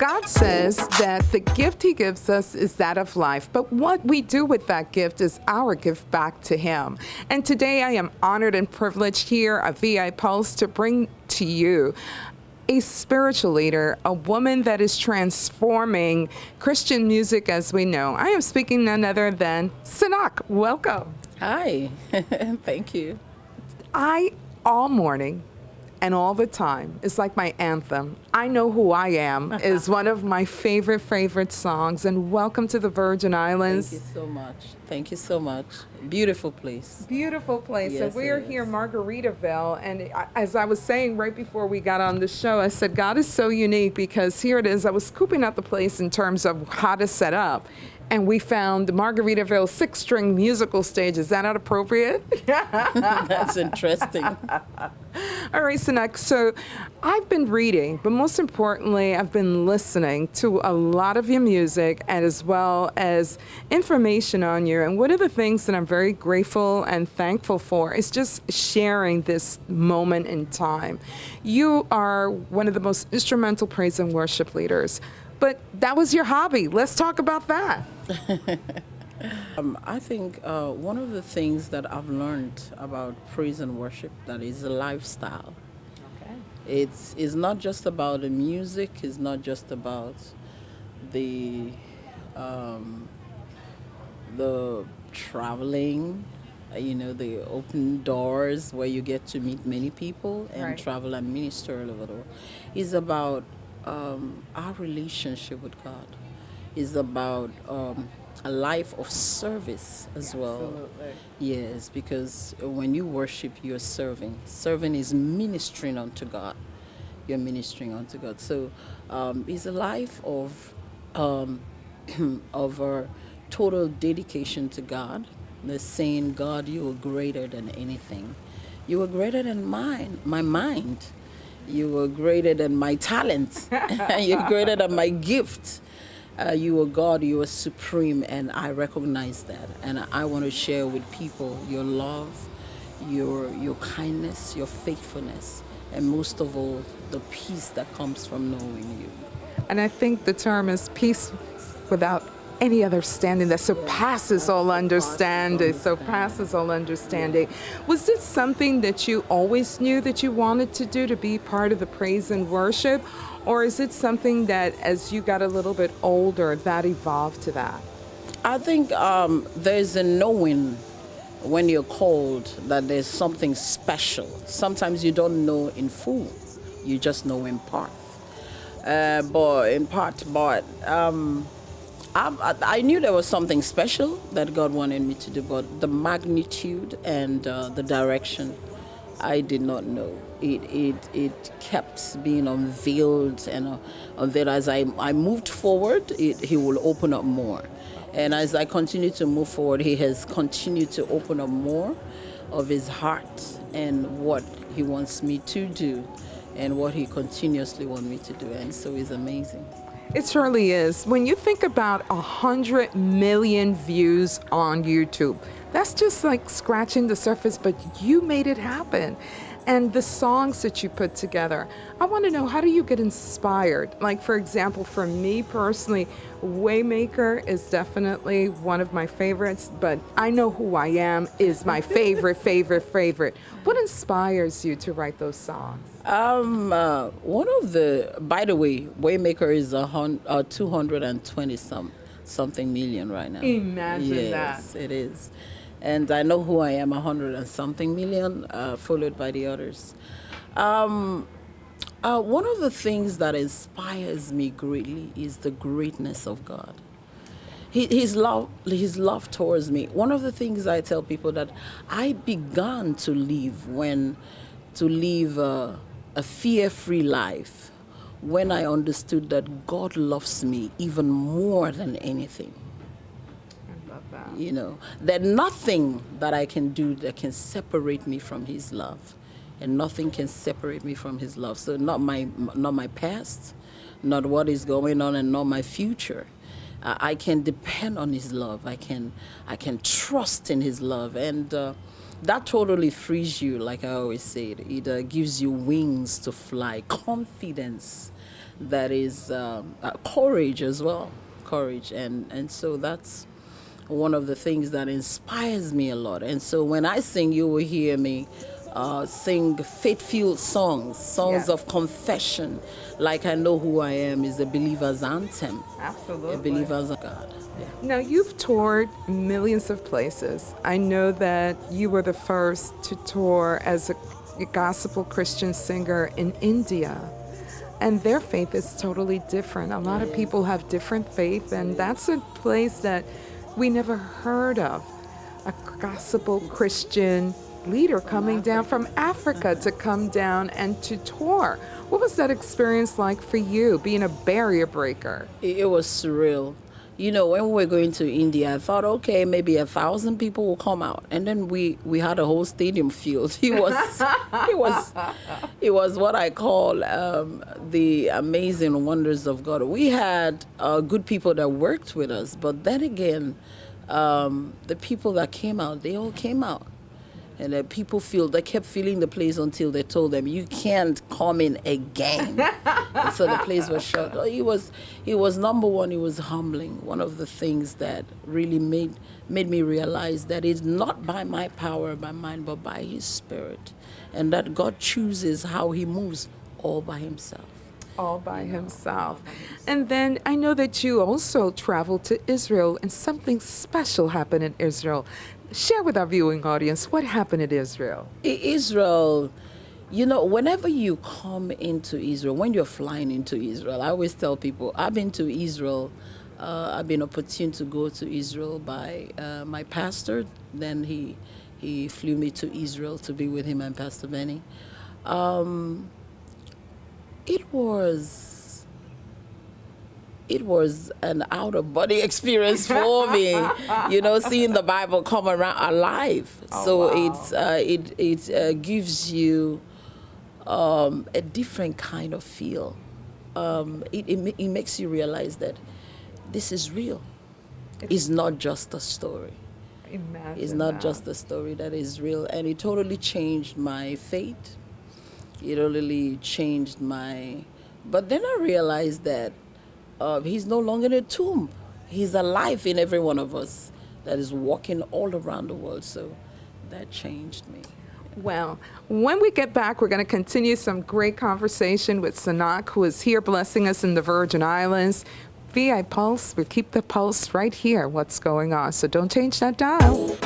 God says that the gift he gives us is that of life, but what we do with that gift is our gift back to him. And today I am honored and privileged here at VI Pulse to bring to you a spiritual leader, a woman that is transforming Christian music as we know. I am speaking none other than SINACH. Welcome. Hi. Thank you. All morning and all the time, it's like my anthem. I Know Who I Am is one of my favorite songs. And welcome to the Virgin Islands. Thank you so much. Thank you so much. Beautiful place. Beautiful place. Yes, and we are here, Margaritaville. And as I was saying right before we got on the show, I said, God is so unique because here it is. I was scooping out the place in terms of how to set up. And we found Margaritaville 6-string musical stage. Is that not appropriate? That's interesting. All right, SINACH. So I've been reading, but most importantly, I've been listening to a lot of your music and as well as information on you. And one of the things that I'm very grateful and thankful for is just sharing this moment in time. You are one of the most instrumental praise and worship leaders. But that was your hobby. Let's talk about that. I think one of the things that I've learned about praise and worship that is a lifestyle. Okay. It's not just about the music. It's not just about the traveling. The open doors where you get to meet many people and Right. travel and minister all over the world. It's about our relationship with God. Is about a life of service as well. Absolutely. Yes, because when you worship, you're serving. Serving is ministering unto God. You're ministering unto God. So it's a life of of a total dedication to God. The saying, God, you are greater than anything. You are greater than my mind. You are greater than my talent. You're greater than my gift. You are God, you are supreme, and I recognize that. And I want to share with people your love, your kindness, your faithfulness, and most of all, the peace that comes from knowing you. And I think the term is peace without any other standing that surpasses all understanding. Surpasses all understanding. Was this something that you always knew that you wanted to do, to be part of the praise and worship? Or is it something that as you got a little bit older, that evolved to that? I think there's a knowing when you're called that there's something special. Sometimes you don't know in full, you just know in part. I knew there was something special that God wanted me to do, but the magnitude and the direction, I did not know. It kept being unveiled and unveiled. As I moved forward, He will open up more. And as I continue to move forward, He has continued to open up more of His heart and what He wants me to do and what He continuously wants me to do. And so it's amazing. It surely is. When you think about 100 million views on YouTube, that's just like scratching the surface, but you made it happen. And the songs that you put together, I want to know, how do you get inspired? Like, for example, for me personally, Waymaker is definitely one of my favorites, but I Know Who I Am is my favorite. What inspires you to write those songs? One of by the way, Waymaker is 220 something million right now. Imagine that. Yes, it is. And I Know Who I Am, 100 and something million, followed by the others. One of the things that inspires me greatly is the greatness of God. His love towards me. One of the things I tell people that I began to live a fear-free life when I understood that God loves me even more than anything. That nothing that I can do that can separate me from His love, and nothing can separate me from His love. So not my past, not what is going on, and not my future. I can depend on His love. I can trust in His love, and that totally frees you. Like I always say, it gives you wings to fly, confidence that is courage as well, courage, and so that's one of the things that inspires me a lot. And so when I sing, you will hear me sing faith-filled songs Yes. of confession, like I Know Who I Am is a believer's anthem. Absolutely. A believer's God. Yeah. Now, you've toured millions of places. I know that you were the first to tour as a gospel Christian singer in India. And their faith is totally different. A lot of people have different faith, and that's a place that we never heard of. A gospel Christian leader coming down from Africa to come down and to tour. What was that experience like for you, being a barrier breaker? It was surreal. You know, when we were going to India, I thought, okay, maybe 1,000 people will come out, and then we had a whole stadium filled. It was what I call the amazing wonders of God. We had good people that worked with us, but then again, the people that came out, they all came out. And they kept filling the place until they told them, you can't come in again. And so the place was shut. It was number one, it was humbling. One of the things that really made me realize that it's not by my power, by mine, but by his spirit. And that God chooses how he moves all by himself. All by himself. And then I know that you also traveled to Israel, and something special happened in Israel. Share with our viewing audience what happened in Israel. Israel, you know, whenever you come into Israel, when you're flying into Israel, I always tell people, I've been to Israel. I've been opportune to go to Israel by my pastor. Then he flew me to Israel to be with him and Pastor Benny. It was an out-of-body experience for me, you know, seeing the Bible come around alive. Oh, so wow. it gives you a different kind of feel. It makes you realize that this is real. It's not just a story. Imagine It's not that. just a story that is real. And it totally changed my faith. It totally changed my... But then I realized that he's no longer in a tomb. He's alive in every one of us that is walking all around the world. So that changed me. Well, when we get back, we're going to continue some great conversation with SINACH, who is here blessing us in the Virgin Islands. VI Pulse, we keep the pulse right here, what's going on. So don't change that dial.